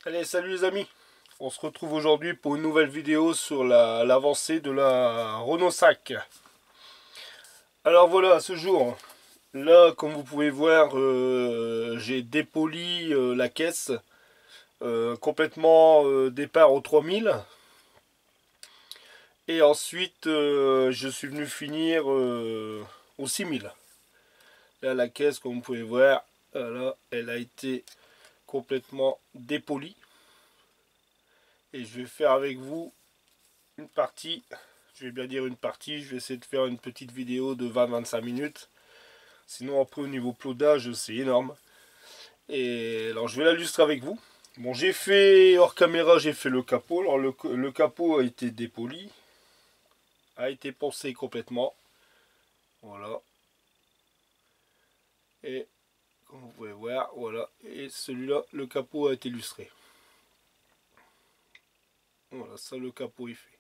Allez, salut les amis. On se retrouve aujourd'hui pour une nouvelle vidéo sur l'avancée de la Renault 5. Alors voilà, à ce jour, là, comme vous pouvez voir, j'ai dépoli la caisse complètement départ au 3000. Et ensuite, je suis venu finir au 6000. Là, la caisse, comme vous pouvez voir, là, elle a été complètement dépolie. Et je vais faire avec vous une partie, je vais bien dire une partie, je vais essayer de faire une petite vidéo de 20-25 minutes. Sinon après au niveau plodage c'est énorme. Et alors je vais l'illustrer avec vous. Bon, j'ai fait hors caméra, j'ai fait le capot. Alors le capot a été dépoli, a été poncé complètement. Voilà. Et comme vous pouvez voir, voilà. Et celui-là, le capot a été illustré. Voilà, ça le capot est fait.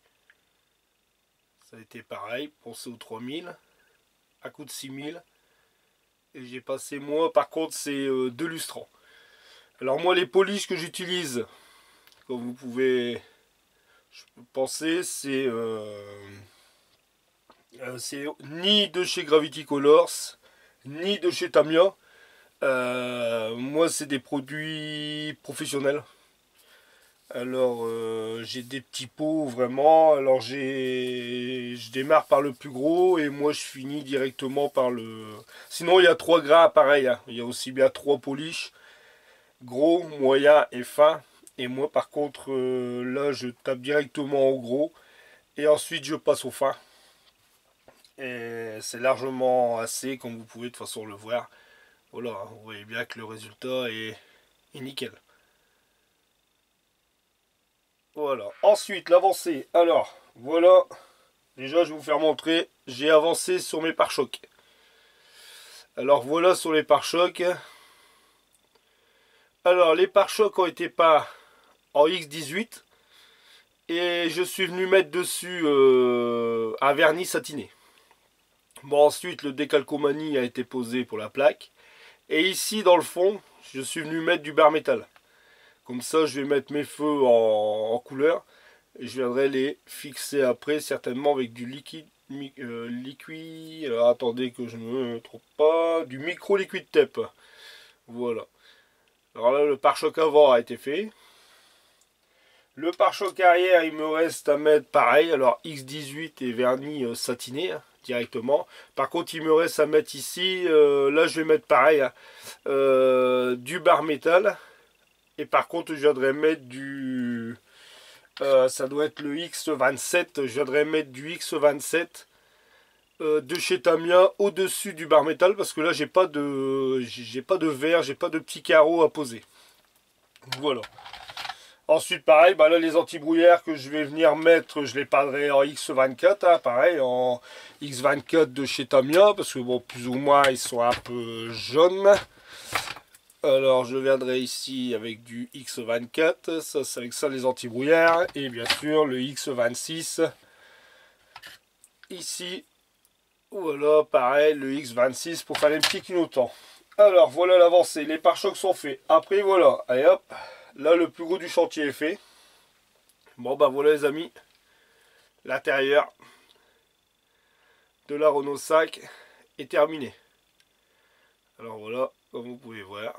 Ça a été pareil, poncé au 3000, à coup de 6000. Et j'ai passé moi, par contre, c'est deux lustrants. Alors moi, les polish que j'utilise, comme vous pouvez penser, c'est ni de chez Gravity Colors, ni de chez Tamiya. Moi, c'est des produits professionnels. Alors, j'ai des petits pots vraiment. Alors, je démarre par le plus gros et moi, je finis directement par le. Sinon, il y a trois gras pareil, hein. Il y a aussi bien trois polish, gros, moyen et fin. Et moi, par contre, là, je tape directement au gros et ensuite je passe au fin. Et c'est largement assez, comme vous pouvez de toute façon le voir. Voilà, vous voyez bien que le résultat est nickel. Voilà. Ensuite, l'avancée. Alors, voilà. Déjà, je vais vous faire montrer. J'ai avancé sur mes pare-chocs. Alors, voilà sur les pare-chocs. Alors, les pare-chocs ont été peints en X18. Et je suis venu mettre dessus un vernis satiné. Bon, ensuite, le décalcomanie a été posé pour la plaque. Et ici, dans le fond, je suis venu mettre du bar métal. Comme ça, je vais mettre mes feux en couleur. Et je viendrai les fixer après, certainement avec du liquide. Alors, attendez que je ne me trompe pas. Du micro liquide tape. Voilà. Alors là, le pare-choc avant a été fait. Le pare-choc arrière, il me reste à mettre pareil. Alors X18 et vernis satiné directement. Par contre, il me reste à mettre ici. Là, je vais mettre pareil. Du bar métal. Et par contre, je viendrai mettre du. Ça doit être le X27. Je viendrai mettre du X27 de chez Tamiya au-dessus du bar métal parce que là, j'ai pas de verre, j'ai pas de petits carreaux à poser. Voilà. Ensuite, pareil, bah là, les anti-brouillères que je vais venir mettre, je les peindrai en X24, hein, pareil, en X24 de chez Tamiya, parce que bon, plus ou moins, ils sont un peu jaunes. Alors, je viendrai ici avec du X24, ça, c'est avec ça les anti-brouillères, et bien sûr, le X26. Ici, voilà, pareil, le X26 pour faire les petits clignotants. Alors, voilà l'avancée, les pare-chocs sont faits. Après, voilà, allez hop, là, le plus gros du chantier est fait. Bon bah voilà les amis, l'intérieur de la Renault 5 est terminé. Alors voilà, comme vous pouvez voir.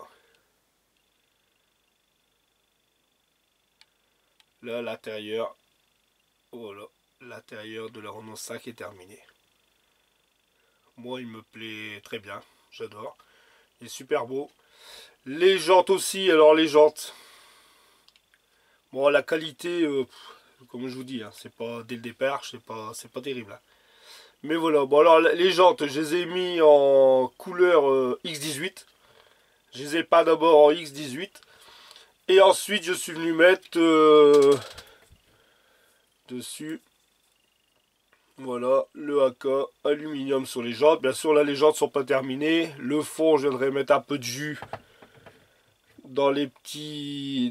Là l'intérieur, voilà, l'intérieur de la Renault 5 est terminé. Moi il me plaît très bien, j'adore. Il est super beau. Les jantes aussi, alors les jantes. Bon la qualité, comme je vous dis, hein, c'est pas dès le départ, c'est pas terrible. Hein. Mais voilà, bon alors les jantes, je les ai mis en couleur X18. Je les ai pas d'abord en X18. Et ensuite, je suis venu mettre dessus, voilà, le AK aluminium sur les jantes. Bien sûr, là, les jantes sont pas terminées. Le fond, je viendrai mettre un peu de jus dans les petits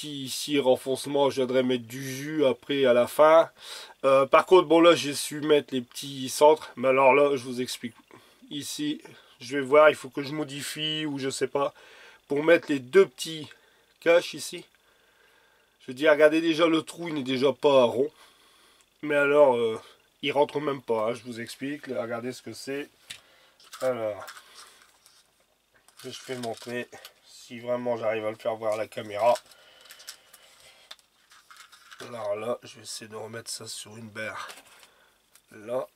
ici renfoncements. Je viendrai mettre du jus après à la fin. Par contre, bon là, j'ai su mettre les petits centres. Mais alors là, je vous explique. Ici, je vais voir, il faut que je modifie ou je sais pas pour mettre les deux petits caches ici. Je veux dire, regardez déjà le trou, il n'est déjà pas rond. Mais alors, il rentre même pas, hein, je vous explique. Là, regardez ce que c'est. Alors, je vais montrer si vraiment j'arrive à le faire voir à la caméra. Alors là, je vais essayer de remettre ça sur une barre. Là.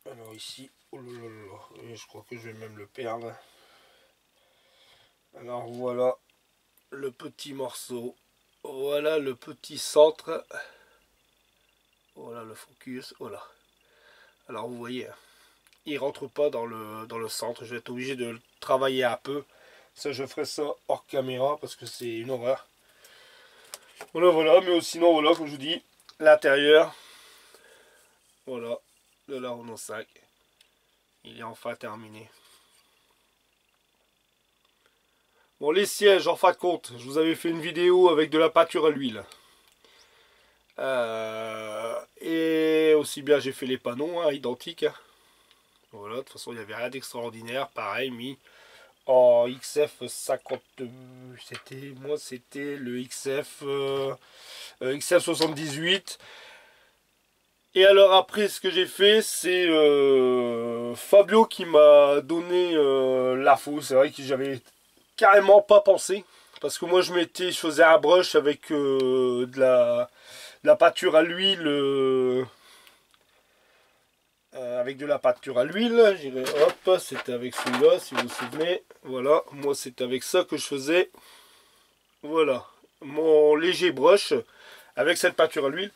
Alors ici, oh là là là, je crois que je vais même le perdre. Alors voilà le petit morceau. Voilà le petit centre. Voilà le focus. Voilà. Alors vous voyez, il rentre pas dans le centre. Je vais être obligé de le travailler un peu. Ça, je ferai ça hors caméra parce que c'est une horreur. Voilà, voilà. Mais sinon, voilà, comme je vous dis, l'intérieur. Voilà, de la Renault 5. Il est enfin terminé. Bon, les sièges, en fin de compte, je vous avais fait une vidéo avec de la peinture à l'huile. Et aussi bien, j'ai fait les panneaux, hein, identiques. Voilà, de toute façon, il n'y avait rien d'extraordinaire. Pareil, mis en XF 50. C'était le XF 78. Et alors après, ce que j'ai fait, c'est Fabio qui m'a donné l'info. C'est vrai que j'avais carrément pas pensé. Parce que moi, je faisais un brush avec de la peinture à l'huile. Avec de la peinture à l'huile. J'irai, hop, c'était avec celui-là, si vous vous souvenez. Voilà, moi, c'est avec ça que je faisais. Voilà, mon léger brush avec cette peinture à l'huile.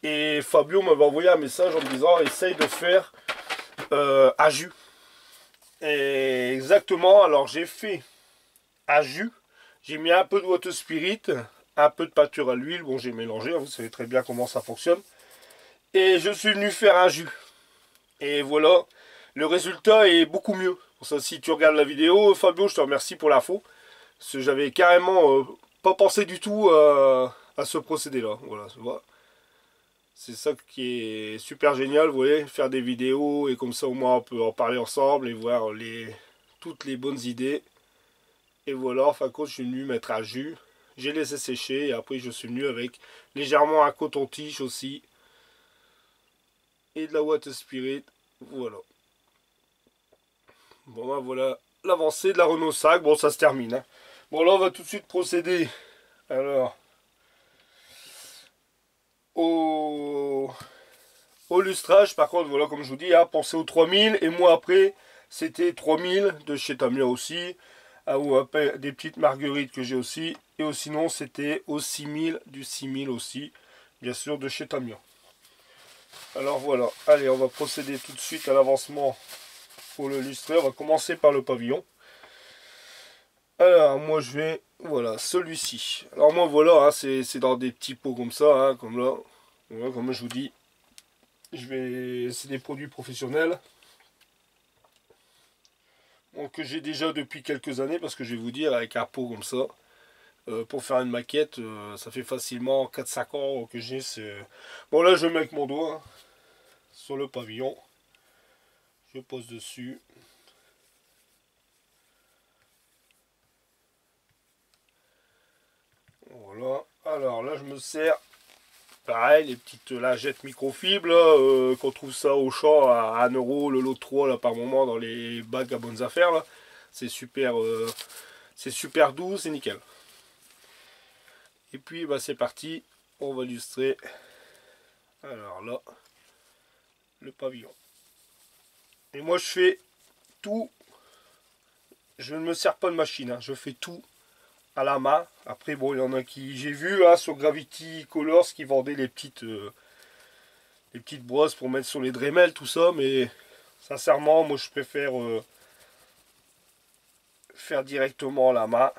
Et Fabio m'avait envoyé un message en me disant essaye de faire un jus. Et exactement, alors j'ai fait un jus. J'ai mis un peu de water spirit, un peu de peinture à l'huile. Bon, j'ai mélangé, hein, vous savez très bien comment ça fonctionne. Et je suis venu faire un jus. Et voilà, le résultat est beaucoup mieux. Pour ça, si tu regardes la vidéo, Fabio, je te remercie pour l'info. Parce que j'avais carrément pas pensé du tout à ce procédé-là. Voilà, tu vois. C'est ça qui est super génial, vous voyez, faire des vidéos et comme ça au moins on peut en parler ensemble et voir toutes les bonnes idées. Et voilà, en fin de compte, je suis venu mettre un jus. J'ai laissé sécher et après je suis venu avec légèrement un coton-tige aussi. Et de la water spirit. Voilà. Bon ben voilà l'avancée de la Renault 5. Bon, ça se termine, hein. Bon, là on va tout de suite procéder alors au lustrage. Par contre, voilà, comme je vous dis, hein, pensez aux 3000. Et moi après, c'était 3000 de chez Tamiya aussi. Ah, ou après, des petites marguerites que j'ai aussi. Et sinon, c'était au 6000, du 6000 aussi. Bien sûr, de chez Tamiya. Alors voilà, allez, on va procéder tout de suite à l'avancement pour le lustrer. On va commencer par le pavillon. Alors, moi je vais, voilà, celui-ci. Alors moi voilà, hein, c'est dans des petits pots comme ça, hein, comme là. Voilà, comme je vous dis, c'est des produits professionnels. Bon, que j'ai déjà depuis quelques années, parce que je vais vous dire, avec un pot comme ça, pour faire une maquette, ça fait facilement 4-5 ans que j'ai. Bon là je mets avec mon doigt, hein, sur le pavillon. Je pose dessus. Voilà. Alors là je me sers, pareil, les petites lingettes microfibres, qu'on trouve ça au champ à 1 euro, le lot de 3 là, par moment dans les bacs à bonnes affaires. Là. C'est super doux, c'est nickel. Et puis bah, c'est parti, on va illustrer. Alors là, le pavillon. Et moi je fais tout, je ne me sers pas de machine, hein, je fais tout à la main. Après bon, il y en a qui, j'ai vu hein, sur Gravity Colors qui vendaient les petites brosses pour mettre sur les Dremel, tout ça, mais sincèrement moi je préfère faire directement à la main.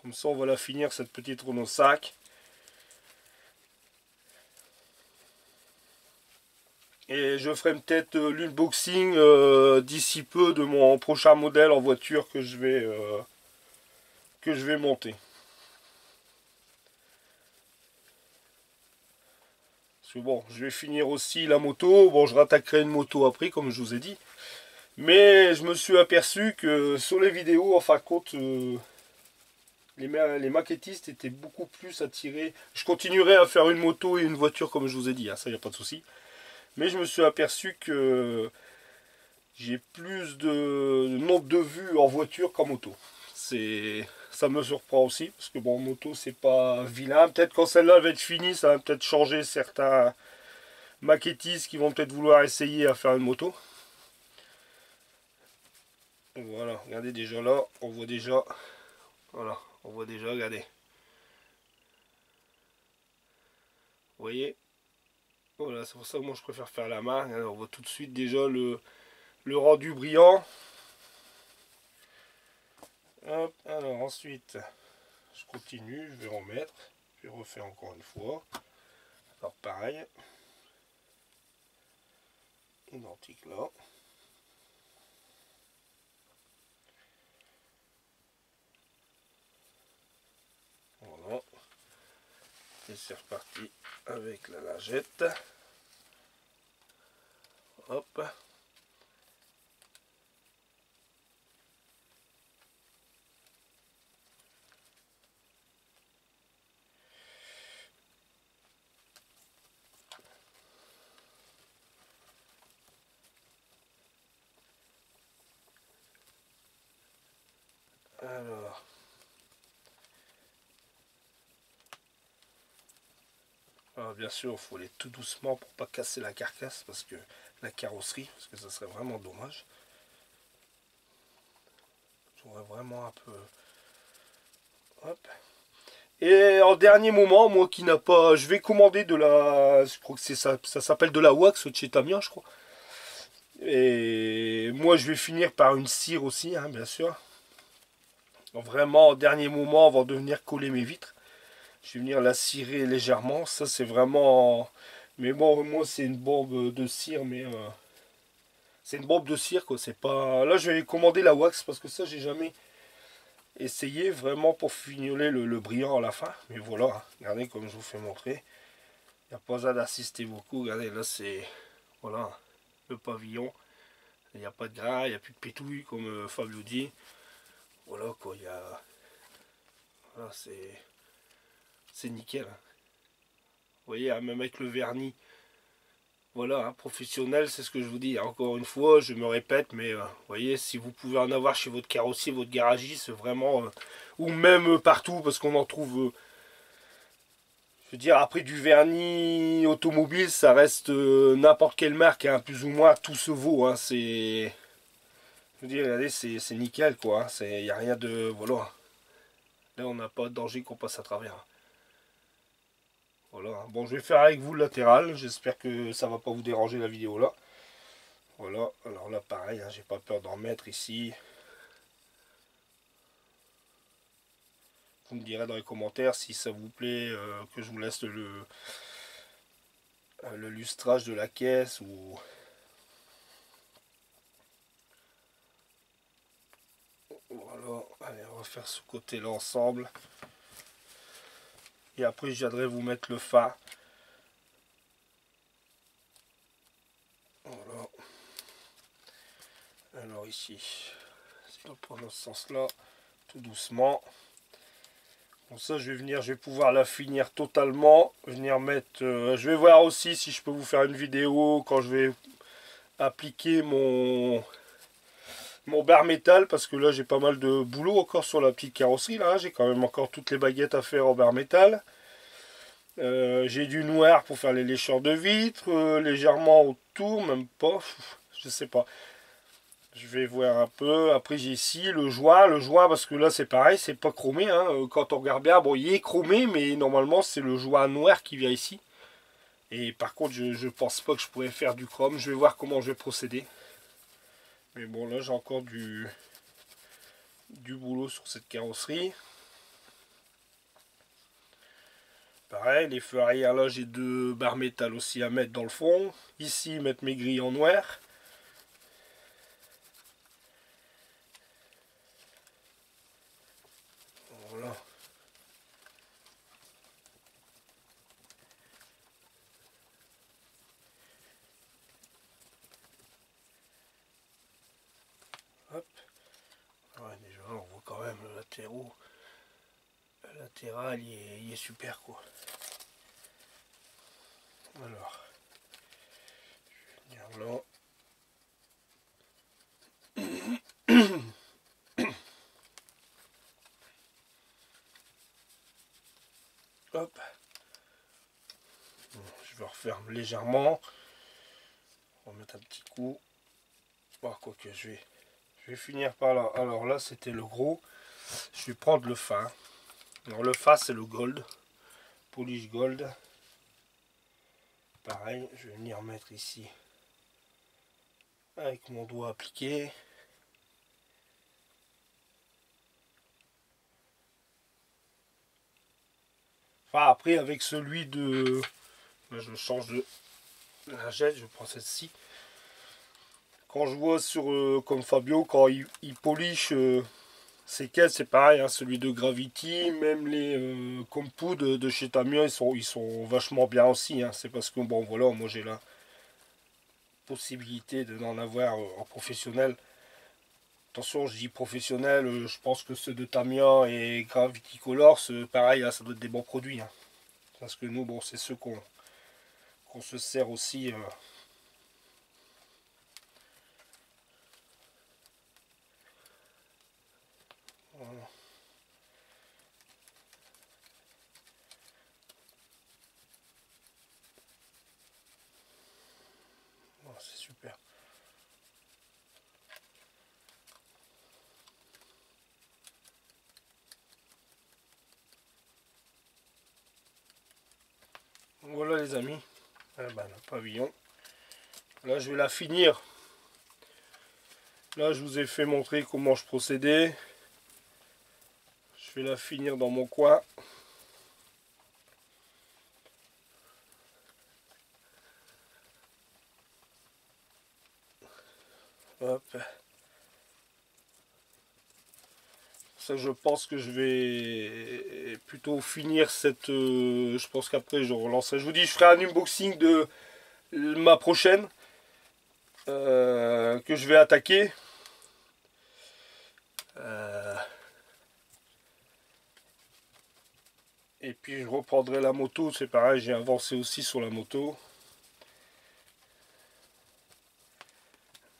Comme ça on va la finir cette petite Renault 5. Et je ferai peut-être l'unboxing d'ici peu de mon prochain modèle en voiture que je vais monter. Parce que bon, je vais finir aussi la moto. Bon, je rattaquerai une moto après, comme je vous ai dit. Mais je me suis aperçu que sur les vidéos, en fin de compte, les maquettistes étaient beaucoup plus attirés. Je continuerai à faire une moto et une voiture, comme je vous ai dit, hein, ça, il n'y a pas de souci. Mais je me suis aperçu que j'ai plus de nombre de vues en voiture qu'en moto. Ça me surprend aussi, parce que bon, moto, c'est pas vilain. Peut-être quand celle-là va être finie, ça va peut-être changer certains maquettistes qui vont peut-être vouloir essayer à faire une moto. Voilà, regardez déjà là, on voit déjà, voilà, on voit déjà, regardez. Vous voyez? Voilà, c'est pour ça que moi je préfère faire la main. Regardez, on voit tout de suite déjà le rendu brillant. Hop, alors ensuite, je continue, je vais remettre, je vais refaire encore une fois. Alors pareil, identique là. Voilà. Et c'est reparti avec la lingette. Hop. Alors bien sûr, il faut aller tout doucement pour pas casser la carcasse, parce que la carrosserie, parce que ça serait vraiment dommage. J'aurais vraiment un peu... Hop. Et en dernier moment, moi qui n'a pas... Je vais commander de la... Je crois que c'est ça, ça s'appelle de la wax de chez Tamiya, je crois. Et moi, je vais finir par une cire aussi, hein, bien sûr. Vraiment, en dernier moment, avant de venir coller mes vitres. Je vais venir la cirer légèrement. Ça, c'est vraiment... Mais bon, moi, c'est une bombe de cire, mais... c'est une bombe de cire, quoi. C'est pas... Là, je vais commander la wax, parce que ça, j'ai jamais essayé vraiment pour fignoler le brillant à la fin. Mais voilà, hein. Regardez comme je vous fais montrer. Il n'y a pas besoin d'assister beaucoup. Regardez, là, c'est... Voilà, le pavillon. Il n'y a pas de gras, il n'y a plus de pétouille, comme Fabio dit. Voilà, quoi, il y a... Voilà, c'est nickel. Vous voyez, hein, même avec le vernis. Voilà, hein, professionnel, c'est ce que je vous dis. Encore une fois, je me répète, mais vous voyez, si vous pouvez en avoir chez votre carrossier, votre garagiste, vraiment... ou même partout, parce qu'on en trouve... je veux dire, après du vernis automobile, ça reste n'importe quelle marque, hein, plus ou moins, tout se vaut. Hein, c'est... Je veux dire, regardez, c'est nickel, quoi. Il n'y a rien de... Voilà. Là, on n'a pas de danger qu'on passe à travers. Voilà. Bon, je vais faire avec vous le latéral. J'espère que ça va pas vous déranger la vidéo là. Voilà. Alors là, pareil, hein, j'ai pas peur d'en mettre ici. Vous me direz dans les commentaires si ça vous plaît que je vous laisse le lustrage de la caisse ou... Voilà. Allez, on va faire ce côté-là ensemble. Et après, je viendrai vous mettre le phare. Voilà. Alors ici, si on prend dans ce sens-là, tout doucement. Bon, ça, je vais pouvoir la finir totalement. Venir mettre... je vais voir aussi si je peux vous faire une vidéo quand je vais appliquer mon bar métal, parce que là j'ai pas mal de boulot encore sur la petite carrosserie là, j'ai quand même encore toutes les baguettes à faire en bar métal. J'ai du noir pour faire les lécheurs de vitres, légèrement autour, même pas, je sais pas. Je vais voir un peu. Après j'ai ici le joint parce que là c'est pareil, c'est pas chromé, hein. Quand on regarde bien, bon il est chromé, mais normalement c'est le joint noir qui vient ici. Et par contre je pense pas que je pourrais faire du chrome, je vais voir comment je vais procéder. Mais bon, là j'ai encore du boulot sur cette carrosserie. Pareil, les feux arrière, là j'ai deux barres métal aussi à mettre dans le fond. Ici, mettre mes grilles en noir. Voilà. Il est super quoi. Alors, je vais venir là. Hop. Bon, je vais refaire légèrement. On va mettre un petit coup. Oh, quoi que je vais finir par là. Alors là, c'était le gros. Je vais prendre le fin. Alors le fin, c'est le gold. Polish gold. Pareil, je vais venir mettre ici avec mon doigt appliqué. Enfin, après, avec celui de... Là, je change de lingette, je prends celle-ci. Quand je vois sur, comme Fabio, quand il polish ces caisses, c'est pareil, hein, celui de Gravity, même les Compu de chez Tamiya, ils sont vachement bien aussi. Hein. C'est parce que, bon, voilà, moi j'ai la possibilité d'en avoir en professionnel. Attention, je dis professionnel, je pense que ceux de Tamiya et Gravity Color, pareil, hein, ça doit être des bons produits. Hein. Parce que nous, bon, c'est ceux qu'on se sert aussi. Voilà. Oh, c'est super. Voilà les amis, eh ben, le pavillon. Là je vais la finir. Là je vous ai fait montrer comment je procédais. Je vais la finir dans mon coin. Hop. Ça je pense que je vais plutôt finir cette... je pense qu'après je relancerai. Je vous dis, je ferai un unboxing de ma prochaine. Que je vais attaquer. Et puis je reprendrai la moto, c'est pareil, j'ai avancé aussi sur la moto.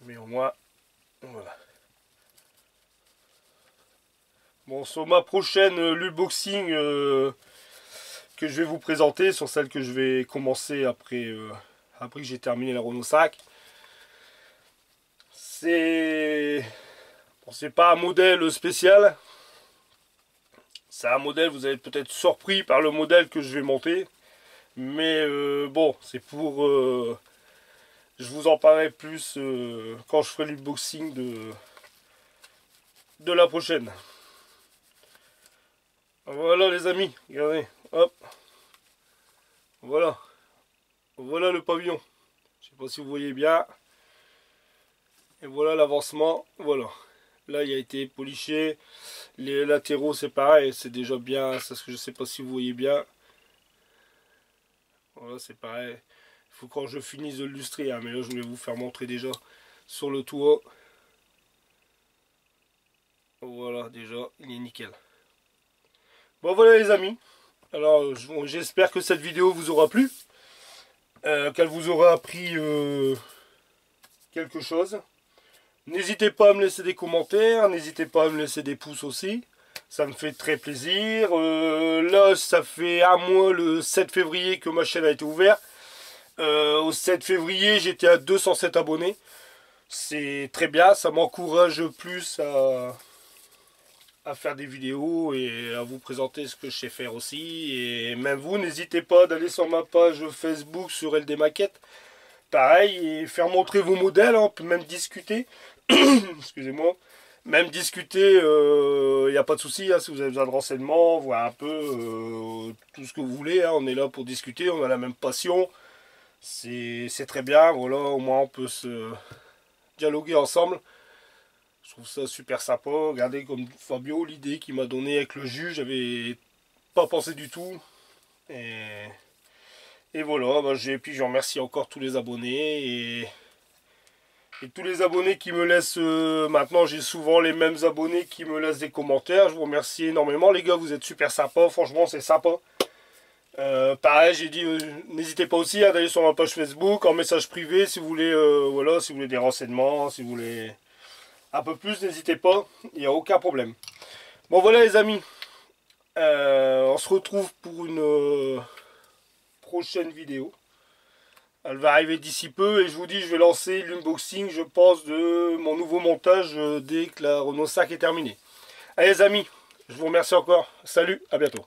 Mais au moins, voilà. Bon, sur ma prochaine unboxing que je vais vous présenter, sur celle que je vais commencer après, après que j'ai terminé la Renault 5. C'est... Bon, c'est pas un modèle spécial. C'est un modèle, vous allez peut-être surpris par le modèle que je vais monter. Mais bon, c'est pour... je vous en parlerai plus quand je ferai l'unboxing de la prochaine. Voilà les amis, regardez, hop. Voilà. Voilà le pavillon. Je sais pas si vous voyez bien. Et voilà l'avancement. Voilà. Là, il a été poliché. Les latéraux, c'est pareil. C'est déjà bien. C'est ce que je sais pas si vous voyez bien. Voilà, c'est pareil. Il faut quand je finisse de lustrer. Hein, mais là, je voulais vous faire montrer déjà sur le toit. Voilà, déjà, il est nickel. Bon, voilà les amis. Alors, j'espère que cette vidéo vous aura plu. Qu'elle vous aura appris quelque chose. N'hésitez pas à me laisser des commentaires, n'hésitez pas à me laisser des pouces aussi. Ça me fait très plaisir. Là, ça fait un mois, le 7 février, que ma chaîne a été ouverte. Au 7 février, j'étais à 207 abonnés. C'est très bien, ça m'encourage plus à faire des vidéos et à vous présenter ce que je sais faire aussi. Et même vous, n'hésitez pas d'aller sur ma page Facebook sur LD Maquette. Pareil, et faire montrer vos modèles, hein, on peut même discuter. Excusez-moi. Même discuter, il n'y a pas de souci, hein, si vous avez besoin de renseignements, voir un peu tout ce que vous voulez. Hein, on est là pour discuter, on a la même passion. C'est très bien, voilà, au moins on peut se dialoguer ensemble. Je trouve ça super sympa. Regardez comme Fabio, l'idée qu'il m'a donnée avec le jus, j'avais pas pensé du tout. Et voilà, bah, puis je remercie encore tous les abonnés. Et tous les abonnés qui me laissent, maintenant j'ai souvent les mêmes abonnés qui me laissent des commentaires. Je vous remercie énormément les gars, vous êtes super sympas, franchement c'est sympa. Pareil, j'ai dit, n'hésitez pas aussi à aller sur ma page Facebook, en message privé, si vous voulez, voilà, si vous voulez des renseignements, si vous voulez un peu plus, n'hésitez pas, il n'y a aucun problème. Bon voilà les amis, on se retrouve pour une prochaine vidéo. Elle va arriver d'ici peu et je vous dis, je vais lancer l'unboxing, je pense, de mon nouveau montage dès que la Renault 5 est terminée. Allez les amis, je vous remercie encore. Salut, à bientôt.